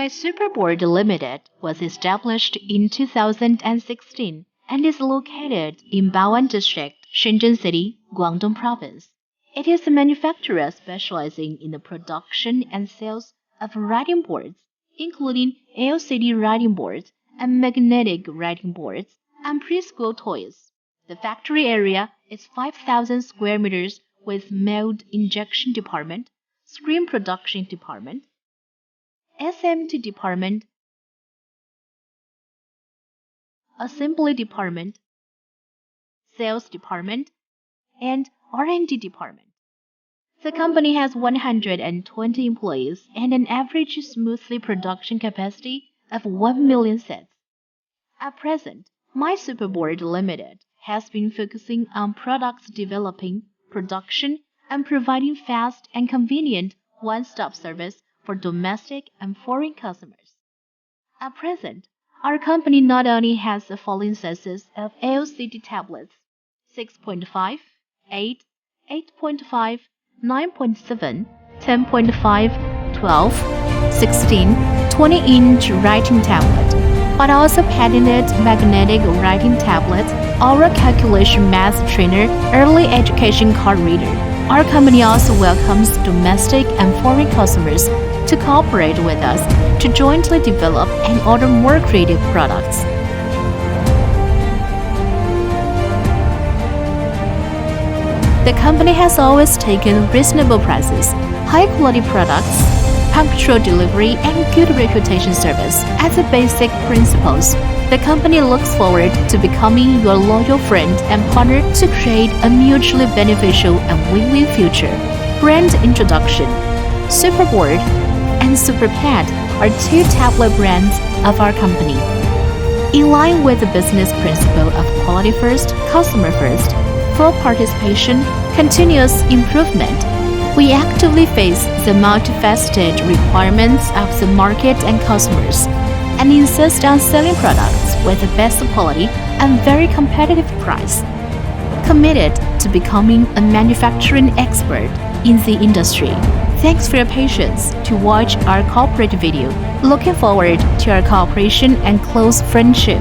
SUPERBOARD Limited was established in 2016 and is located in Baoan District, Shenzhen City, Guangdong Province. It is a manufacturer specializing in the production and sales of writing boards, including LCD writing boards and magnetic writing boards and preschool toys. The factory area is 5,000 square meters with mold injection department, screen production department, SMT department, assembly department, sales department, and R&D department. The company has 120 employees and an average smoothly production capacity of 1 million sets. At present, SUPERBOARD Limited has been focusing on products developing, production, and providing fast and convenient one-stop service for domestic and foreign customers. At present, our company not only has the following sizes of LCD tablets: 6.5, 8, 8.5, 9.7, 10.5, 12, 16, 20-inch writing tablet, but also patented magnetic writing tablet, oral calculation math trainer, early education card reader. Our company also welcomes domestic and foreign customers to cooperate with us to jointly develop and order more creative products. The company has always taken reasonable prices, high-quality products, punctual delivery, and good reputation service as the basic principles. The company looks forward to becoming your loyal friend and partner to create a mutually beneficial and win-win future. Brand introduction: SUPERBOARD and SUPERPAD are two tablet brands of our company. In line with the business principle of quality first, customer first, full participation, continuous improvement, we actively face the multifaceted requirements of the market and customers, and insist on selling products with the best quality and very competitive price. Committed to becoming a manufacturing expert in the industry. Thanks for your patience to watch our corporate video. Looking forward to our cooperation and close friendship.